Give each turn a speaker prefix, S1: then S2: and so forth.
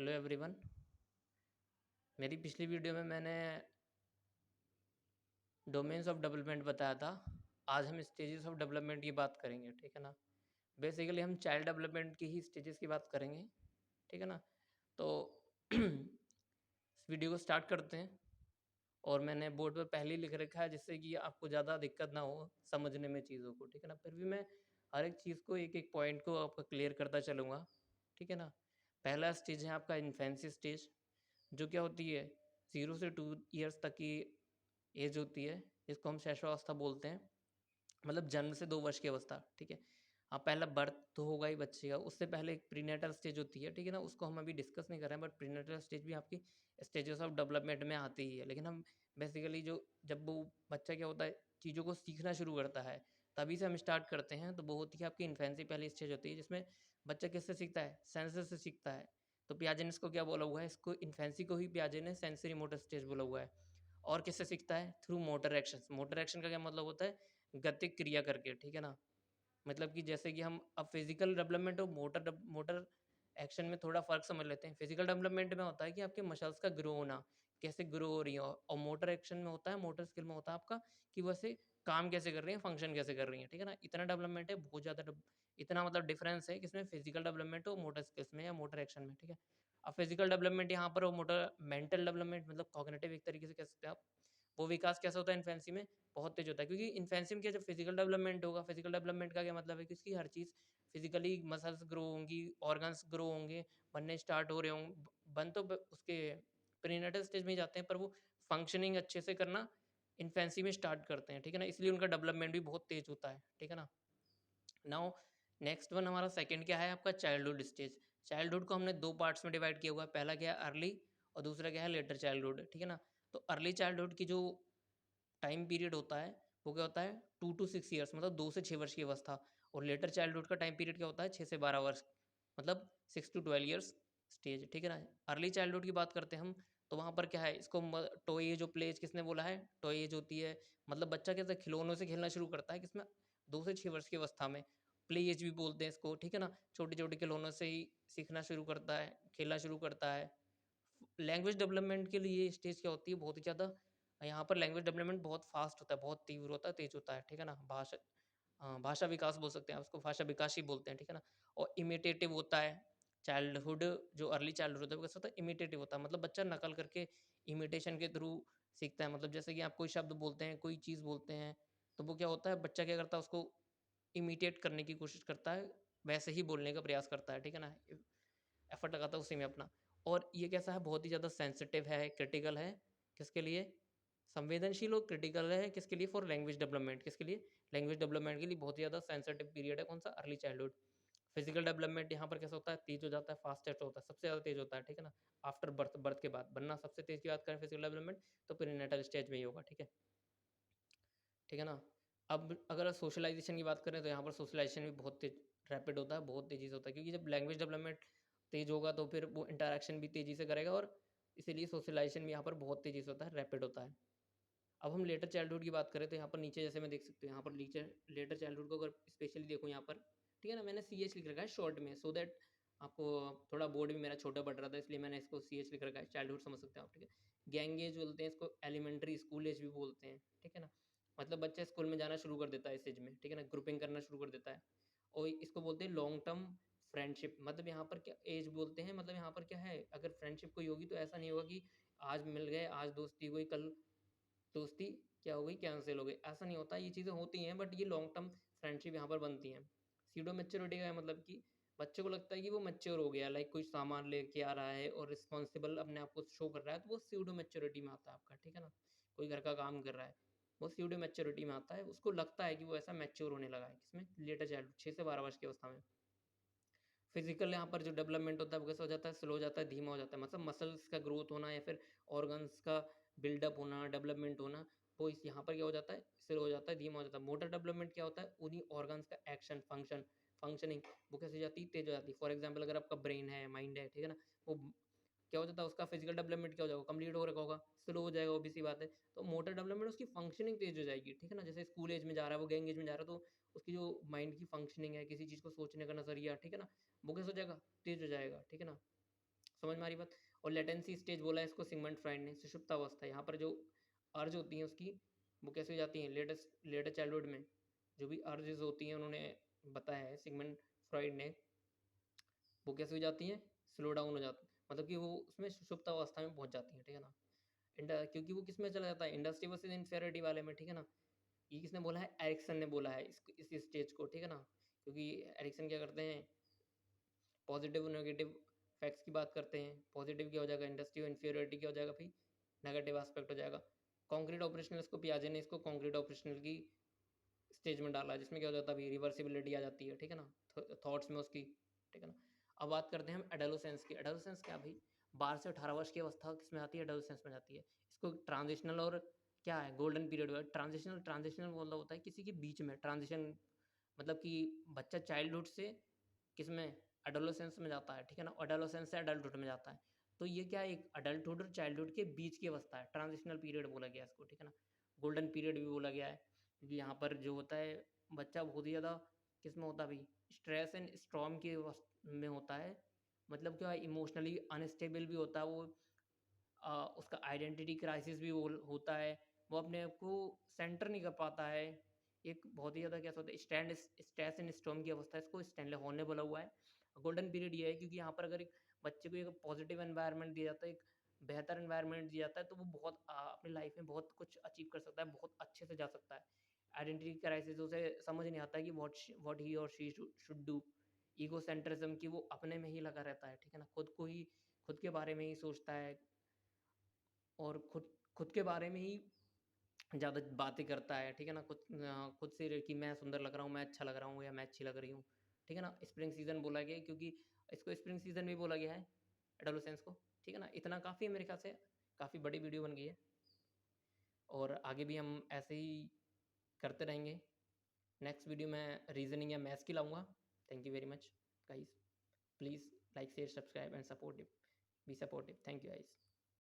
S1: Hello everyone. मेरी पिछली video में मैंने डोमेन्स ऑफ डेवलपमेंट बताया था। आज हम स्टेजेस ऑफ डेवलपमेंट की बात करेंगे, ठीक है ना। बेसिकली हम चाइल्ड डेवलपमेंट की ही स्टेजेस की बात करेंगे, ठीक है ना। तो इस वीडियो को स्टार्ट करते हैं। और मैंने बोर्ड पर पहले ही लिख रखा है जिससे कि आपको ज़्यादा दिक्कत ना हो समझने में चीज़ों को, ठीक है ना। फिर भी मैं हर एक चीज़ को एक एक पॉइंट को आपका क्लियर करता चलूँगा, ठीक है ना। पहला स्टेज है आपका इन्फेंसी स्टेज, जो क्या होती है 0 से 2 ईयर्स तक की एज होती है, जिसको हम शैशवावस्था बोलते हैं। मतलब जन्म से 2 वर्ष की अवस्था, ठीक है। हाँ, पहला बर्थ तो होगा ही बच्चे का, उससे पहले एक प्रीनेटल स्टेज होती है, ठीक है ना। उसको हम अभी डिस्कस नहीं कर रहे हैं, बट प्रीनेटल स्टेज भी आपकी स्टेजेस ऑफ डेवलपमेंट में आती ही है। लेकिन हम बेसिकली जो जब वो बच्चा क्या होता है चीज़ों को सीखना शुरू करता है, तभी से हम स्टार्ट करते हैं। तो वो होती है आपकी इन्फेंसी पहली स्टेज होती है, जिसमें बच्चा किससे सीखता है, सेंसर से सीखता है। तो पियाजे ने इसको क्या बोला हुआ है, इसको इन्फेंसी को ही पियाजे ने सेंसरी मोटर स्टेज बोला हुआ है। और किससे सीखता है, through motor action. Motor action का क्या मतलब होता है, गतिक क्रिया करके, ठीक है ना। मतलब कि जैसे कि हम अब फिजिकल डेवलपमेंट और मोटर एक्शन में थोड़ा फ़र्क समझ लेते हैं। फिजिकल डेवलपमेंट में होता है कि आपके मसल्स का ग्रो होना, कैसे ग्रो हो रही है, और मोटर एक्शन में होता है, मोटर स्किल में होता है आपका कि वैसे काम कैसे कर रही हैं, फंक्शन कैसे कर रही हैं, ठीक है ना। इतना डेवलपमेंट है, बहुत ज़्यादा इतना मतलब डिफरेंस है किसमें, फिजिकल डेवलपमेंट और मोटर स्किल्स में या मोटर एक्शन में, ठीक है। अब फिजिकल डेवलपमेंट यहाँ पर, और मोटर मेंटल डेवलपमेंट मतलब कॉग्निटिव एक तरीके से कह सकते हैं आप। वो विकास कैसा होता है इन्फेंसी में, बहुत तेज होता है। क्योंकि इन्फेंसी में क्या, जब फिजिकल डेवलपमेंट होगा, फिजिकल डेवलपमेंट का क्या मतलब है कि उसकी हर चीज़ फिजिकली, मसल्स ग्रो होंगी, ऑर्गन्स ग्रो होंगे, बनने स्टार्ट हो रहे होंगे। बन तो उसके प्रीनेटल स्टेज में ही जाते हैं, पर वो फंक्शनिंग अच्छे से करना इन्फेंसी में स्टार्ट करते हैं, ठीक है ना। इसलिए उनका डेवलपमेंट भी बहुत तेज होता है, ठीक है ना। नाउ नेक्स्ट वन हमारा सेकंड क्या है, आपका चाइल्डहुड स्टेज। चाइल्डहुड को हमने 2 पार्ट्स में डिवाइड किया हुआ है। पहला क्या है अर्ली, और दूसरा क्या है लेटर चाइल्डहुड, ठीक है ना। तो अर्ली चाइल्डहुड की जो टाइम पीरियड होता है वो क्या होता है 2 टू 6 ईयर्स, मतलब 2 से 6 वर्ष की अवस्था। और लेटर चाइल्डहुड का टाइम पीरियड क्या होता है 6 से 12 वर्ष, मतलब 6 टू 12 ईयर्स स्टेज, ठीक है ना। अर्ली चाइल्डहुड की बात करते हैं हम, तो वहाँ पर क्या है, इसको टॉय एज और प्ले एज किसने बोला है, टॉय एज होती है मतलब बच्चा कैसे खिलौनों से खेलना शुरू करता है, किसमें 2 से 6 वर्ष की अवस्था में। प्ले एज भी बोलते हैं इसको, ठीक है ना। छोटे छोटे खिलौनों से ही सीखना शुरू करता है, खेलना शुरू करता है। लैंग्वेज डेवलपमेंट के लिए ये स्टेज क्या होती है, बहुत ही ज़्यादा यहाँ पर लैंग्वेज डेवलपमेंट बहुत फास्ट होता है, बहुत तीव्र होता है, तेज होता है, ठीक है ना। भाषा विकास बोल सकते हैं आप उसको, भाषा विकास ही बोलते हैं, ठीक है ना। और इमिटेटिव होता है चाइल्डहुड, जो अर्ली चाइल्डहुड होता है वो कैसा होता है, इमिटेटिव होता है। मतलब बच्चा नकल करके इमिटेशन के थ्रू सीखता है। मतलब जैसे कि आप कोई शब्द बोलते हैं, कोई चीज़ बोलते हैं, तो वो क्या होता है, बच्चा क्या करता है उसको इमिटेट करने की कोशिश करता है, वैसे ही बोलने का प्रयास करता है, ठीक है ना। एफर्ट लगाता है उसी में अपना। और ये कैसा है, बहुत ही ज़्यादा सेंसिटिव है, क्रिटिकल है, किसके लिए, संवेदनशील और क्रिटिकल है, किसके लिए, फॉर लैंग्वेज डेवलपमेंट, किसके लिए, लैंग्वेज डेवलपमेंट के लिए बहुत ही ज़्यादा सेंसिटिव पीरियड है, कौन सा, अर्ली चाइल्डहुड। फिजिकल डेवलपमेंट यहाँ पर कैसा होता है, तेज हो जाता है, फास्टेस्ट होता है, सबसे ज़्यादा तेज होता है, ठीक है ना। आफ्टर बर्थ, बर्थ के बाद बनना सबसे तेज की बात करें फिजिकल डेवलपमेंट, तो प्रीनेटल स्टेज में ही होगा, ठीक है, ठीक है ना। अब अगर सोशलाइजेशन की बात करें, तो यहाँ पर सोशलाइजेशन भी बहुत तेज रैपिड होता है, बहुत तेज़ी से होता है। क्योंकि जब लैंग्वेज डेवलपमेंट तेज होगा तो फिर वो इंटरेक्शन भी तेज़ी से करेगा, और इसीलिए सोशलाइजेशन भी यहाँ पर बहुत तेज़ी से होता है, रैपिड होता है। अब हम लेटर चाइल्डहुड की बात करें, तो यहाँ पर नीचे जैसे मैं देख सकते हो, यहाँ पर नीचे लेटर चाइल्डहुड को अगर स्पेशली देखो यहाँ पर, ठीक है ना, मैंने सी एच लिख रखा है शॉर्ट में, सो दैट आपको थोड़ा बोर्ड भी मेरा छोटा पड़ रहा था, इसलिए मैंने इसको सी एच लिख रखा है, चाइल्डहुड समझ सकते हैं आप, ठीक है। गैंग एज बोलते हैं इसको, एलिमेंट्री स्कूल एज भी बोलते हैं, ठीक है ना। मतलब बच्चा स्कूल में जाना शुरू कर देता है इस एज में, ठीक है ना, ग्रुपिंग करना शुरू कर देता है। और इसको बोलते हैं लॉन्ग टर्म फ्रेंडशिप। मतलब यहाँ पर क्या एज बोलते हैं, मतलब यहाँ पर क्या है, अगर फ्रेंडशिप कोई होगी तो ऐसा नहीं होगा कि आज मिल गए, आज दोस्ती हुई, कल दोस्ती क्या हो गई, कैंसिल हो गई, ऐसा नहीं होता। ये चीज़ें होती हैं, बट ये लॉन्ग टर्म फ्रेंडशिप यहाँ पर बनती हैं। सीडो मैच्योरिटी का है मतलब कि बच्चे को लगता है कि वो मैच्योर हो गया, लाइक कोई सामान लेके आ रहा है और रिस्पॉन्सिबल अपने आप को शो कर रहा है, तो वो सीडो मैच्योरिटी में आता है आपका, ठीक है ना। कोई घर का काम कर रहा है, वो सीडो मैच्योरिटी में आता है, उसको लगता है कि वो ऐसा मैच्योर होने लगा है, किसमें, लेटर चाइल्ड, 6 से 12 वर्ष की अवस्था में। फिजिकल यहाँ पर जो डेवलपमेंट होता है वो कैसा हो जाता है, स्लो हो जाता है, धीमा हो जाता है। मतलब मसल्स का ग्रोथ होना या फिर ऑर्गन्स का बिल्डअप होना, डेवलपमेंट होना, वो इस यहाँ पर क्या हो जाता है, स्लो हो जाता है, धीमा हो जाता है। मोटर डेवलपमेंट क्या होता है, उन्हीं ऑर्गन्स का एक्शन, फंक्शनिंग, वो कैसे हो जाती है, तेज हो जाती है। फॉर एग्जाम्पल अगर आपका ब्रेन है, माइंड है, ठीक है ना, वो क्या हो जाता है, उसका फिजिकल डेवलपमेंट क्या हो जाएगा, कंप्लीट हो रखा होगा, स्लो हो जाएगा, ऑब्वियस सी बात है। तो मोटर डेवलपमेंट उसकी फंक्शनिंग तेज हो जाएगी, ठीक है ना। जैसे स्कूल एज में जा रहा है, वो गैंग एज में जा रहा है, तो उसकी जो माइंड की फंक्शनिंग है, किसी चीज़ को सोचने का नजरिया, ठीक है ना, वो कैसे हो जाएगा, तेज हो जाएगा, ठीक है ना। समझ में आ रही बात। और लेटेंसी स्टेज बोला है इसको सिगमंड फ्राइड ने, सुषुप्तावस्था। यहाँ पर जो अर्ज होती हैं उसकी वो कैसे हो जाती हैं, लेटर चाइल्डहुड में जो भी अर्जेस होती हैं उन्होंने बताया है सिगमंड फ्राइड ने, वो कैसे हो जाती हैं, स्लो डाउन हो जाती, मतलब कि वो उसमें सुषुप्तावस्था में पहुंच जाती हैं, ठीक है ना। क्योंकि वो किस में चला जाता है, इंडस्ट्री वर्सेस इन्फेरिटी वाले में, ठीक है ना। ये किसने बोला है, एरिक्सन ने बोला है इस स्टेज को, ठीक है ना। क्योंकि एरिक्सन क्या करते हैं, पॉजिटिव और नेगेटिव फैक्ट्स की बात करते हैं। पॉजिटिव क्या हो जाएगा, इंडस्ट्री इन्फीरियरिटी क्या हो जाएगा, फिर नेगेटिव एस्पेक्ट हो जाएगा। कॉन्क्रीट ऑपरेशनल, इसको पियाजे ने इसको कॉन्क्रीट ऑपरेशनल की स्टेज में डाला, जिसमें क्या हो जाता है, अभी रिवर्सिबिलिटी आ जाती है, ठीक है ना, थॉट्स में उसकी, ठीक है ना। अब बात करते हैं हम एडोलेसेंस की। एडोलेसेंस क्या भाई, 12 से 18 वर्ष की अवस्था किस में आती है, एडोलेसेंस में जाती है। इसको ट्रांजिशनल और क्या है, गोल्डन पीरियड। ट्रांजिशनल बोल होता है किसी के बीच में ट्रांजिशन, मतलब कि बच्चा चाइल्डहुड से किस में, एडोलेसेंस में जाता है, ठीक है ना, एडोलेसेंस से एडल्टहुड में जाता है। तो ये क्या है, एक अडल्टहुड और चाइल्डहुड के बीच की अवस्था है, ट्रांजिशनल पीरियड बोला गया इसको, ठीक है ना। गोल्डन पीरियड भी बोला गया है, क्योंकि यहाँ पर जो होता है बच्चा बहुत ही ज़्यादा किस में होता है भाई, स्ट्रेस एंड स्ट्रॉम के में होता है, मतलब क्या इमोशनली अनस्टेबल भी होता है वो, उसका आइडेंटिटी क्राइसिस भी होता है, वो अपने आप को सेंटर नहीं कर पाता है, एक बहुत ही ज़्यादा क्या होता है, स्ट्रेस एंड स्टॉर्म की अवस्था है, इसको स्टैनले हॉल ने बोला हुआ है। गोल्डन पीरियड ये है क्योंकि यहाँ पर अगर एक बच्चे को एक पॉजिटिव एनवायरनमेंट दिया जाता है, एक बेहतर एनवायरनमेंट दिया जाता है, तो वो बहुत अपनी लाइफ में बहुत कुछ अचीव कर सकता है, बहुत अच्छे से जा सकता है। आइडेंटिटी क्राइसिस उसे समझ नहीं आता है कि व्हाट ही और she should do. Ego centrism की वो अपने में ही लगा रहता है, ठीक है ना, खुद के बारे में ही सोचता है, और खुद के बारे में ही ज़्यादा बातें करता है, ठीक है ना, खुद से कि मैं सुंदर लग रहा हूँ, मैं अच्छा लग रहा हूँ, या मैं अच्छी लग रही हूँ, ठीक है ना। स्प्रिंग सीजन बोला गया है, क्योंकि इसको स्प्रिंग सीजन भी बोला गया है एडोलेसेंस को, ठीक है ना। इतना काफ़ी है मेरे ख्याल से, काफ़ी बड़ी वीडियो बन गई है, और आगे भी हम ऐसे ही करते रहेंगे। नेक्स्ट वीडियो में रीजनिंग या मैथ्स की लाऊंगा। Thank you very much guys, please like share subscribe and supportive, be supportive, thank you guys.